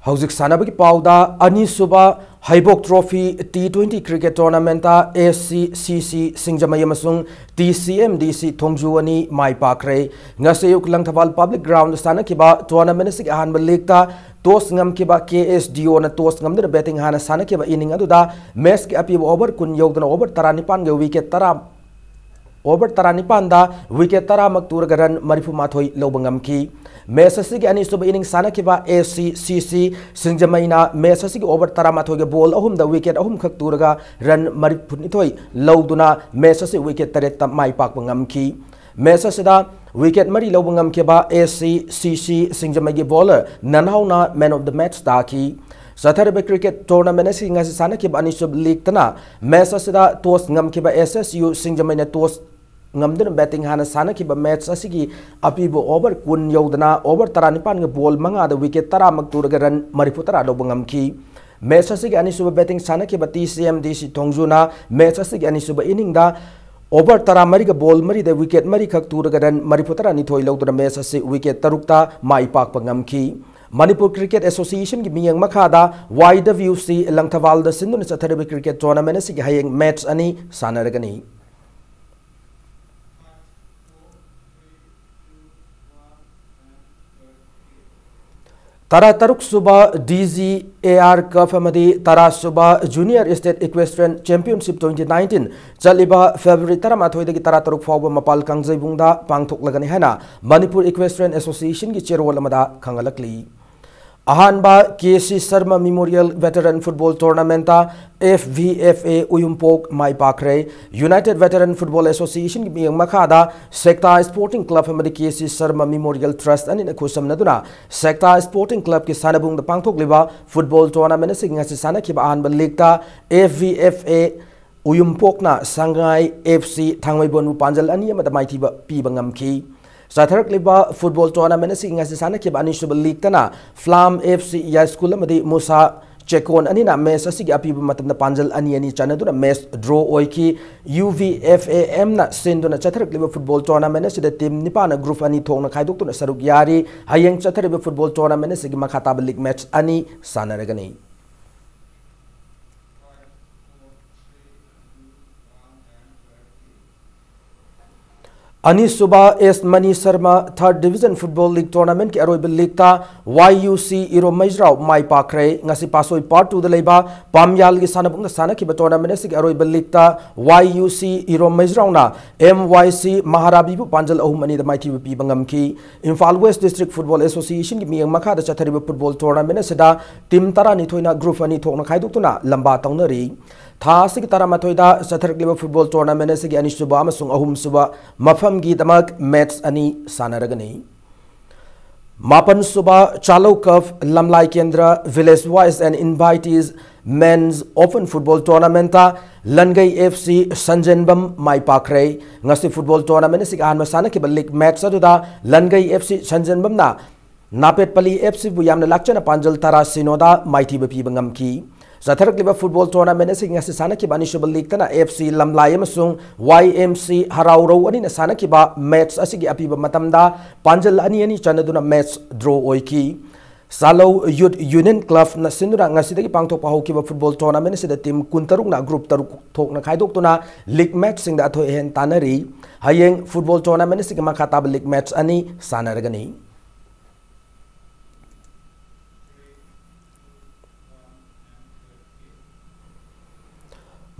Speaker 1: Hauzik Sanabaki Pauda, Anisuba, Haibok Trophy, T20 Cricket Tournament, SCCC, Singjamayamsung, TCMDC, Tongjuani, Mai Pakre, Nasayuk Langtaval Public Ground, Sanakiba, Tournament Han Malikta, Tos Ngam Kiba, KSDO, and Tos Ngam the betting Hana Sanakiba inning Aduda, Mesk Api over Kun Yogan over Taranipanga, wicket Taram. Over Taranipanda, wicket Taramak Turagaran, Marifumatoi, Lobangamki. Mesasig ani suba inning Sanakiba SCCC Singjamaina Mesasig over Taramatoga ball ahum the wicket ahum Kakturaga run Maripunitoi Loduna Mesasi wicket Tareta Mai Pak Bangamki Mesasida wicket Mari Lobangam Kiba SCCC Singjamagi bowler Nanhauna man of the match Taki Saturday cricket tournament as Sanakib ani sub league tana Mesasida Tos Ngam Kiba SSU Singjamaina Tos ngamdun betting hana Sanakiba match asigi apibo over kun yodana over Taranipan ge ball manga the wicket taramak turagaran Mariputara dobangamki match asigi ani suba betting Sanakiba TCMDC Tongjuna match asigi ani suba inning da over Taramari ge ball mari the wicket mari khak turagaran Mariputara ni thoi lodana match asigi wicket tarukta mai pak pangamki Manipur Cricket Association ki miyang makhada YWC Langthawal da sindun Saturday cricket tournament asigi hayeng match ani sanaragani Tara Taruk Suba DG AR Cup Amadi Tara Suba Junior State Equestrian Championship 2019 Chaliba February Taramathoy de Tara Taruk Fawba Mapal Kangjai Bungda Pangthok Lagani Hana Manipur Equestrian Association ki chairwal amada Kangalakli Ahanba KC Sharma Memorial Veteran Football Tournament FVFA Uyumpok Mai Pakre United Veteran Football Association ki makhada Sekta Sporting Club amadi KC Sharma Memorial Trust ani na khusam naduna Sekta Sporting Club ki sanabung da pangthok liba football tournament sing ngasi sanakiba ahanba league ta FVFA Uyumpok na Sangai FC Thangmaibonu Panjal ani amada maithiba piba ngamki Satharak liba football tournament sing ngasi sanakiba ani suba league tana Flam FC ya school amadi Musa Chekon ani na mes asigi apiba matamna Panjal ani chanaduna mes draw oiki UVFAM na senduna Satharak liba football tournament sida team nipana group ani thongna khaidok tuna saruk yari hayeng Satharak liba football tournament sigi makhataba league match ani sanaragani Anisuba S. Mani Sharma 3rd Division Football League Tournament ki aroiba league ta YUC Iro Maizrao Mai Pakre ngasi pasoi part 2 da leiba Pamyal gi sanabung sana ki tournament si aroiba league ta YUC Iro Maizrao na MYC Maharabibu Panjal ahum ani da maiti pi bangam ki Imphal West District Football Association ki miyang makha da chathariba football tournament seda team tara ni thoina group ani thokna khaiduk tuna lamba taunari Thasik Taramatoida Satharak Football Tournament Sigi Anisuba Masung Ahum Suba Mafam Gi Damak Match Ani Sanaragani Mapan Suba Chalo Cup Lamlai Kendra Village Wise and Invitees Men's Open Football Tournament Langai FC Sanjanbam Mai Pakre Ngasi Football Tournament Sigi An Masana Kiba League Match Saduda Langai FC Sanjanbam na Napet Pali FC Buyam Lakchana Panjal Tara Sinoda Mighty Bapi Bangamki Satharak liba football tournament sing ngasi sana kiba ni Super League tana FC Lamlai amasung YMC Harauro ani na sana kiba match asigi apiba matamda Panjal ani chanaduna match draw oiki Salo Youth Union Club na sinura ngasi dagi pangthok paho kiba football tournament sida team kuntaruk na group taruk thok na khaidok tuna league match sing da atho hen tanari hayeng football tournament sigi makhatab league match ani sanaragani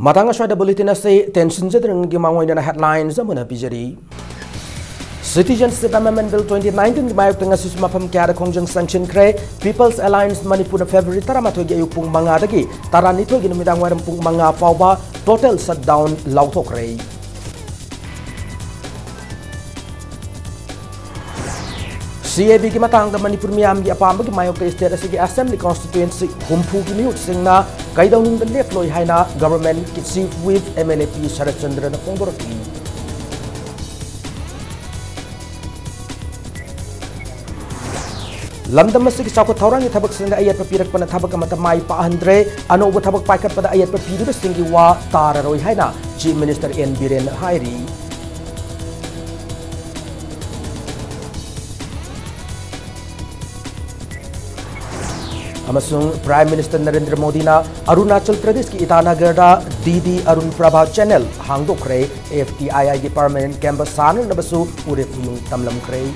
Speaker 1: Matanga shwada bulletin say tension jadrang gi mangwai na headlines amuna pijari Citizenship Amendment Bill 2019 mayok tengah susu mafam kaya kongjang sanction kre People's Alliance Manipur February taramatoi ge pung manga dagi taranito gi numidang waram pung manga fauba total shutdown lautok rei. CAB ki matang da Manipur miyam gi apam gi mayok te state asigi assembly constituency humpu gi miut singna kaidang nung da lep loi haina government ki chief whip MLAP Sharat Chandra na kongoroti. Lamdam masih kisahku thorang yang thabak sehingga ayat papirak pada thabak amata mai pa Andre ano ubat thabak paikat pada ayat papiri bersinggi wa tararoi haina Chief Minister N Biren Hairi. Amasung Prime Minister Narendra Modi na Arunachal Pradesh ki Itanagar da DD Arun Prabha Channel hangdok kre AFTII ki permanent campus sanal na basu ure puyung tamlam kre.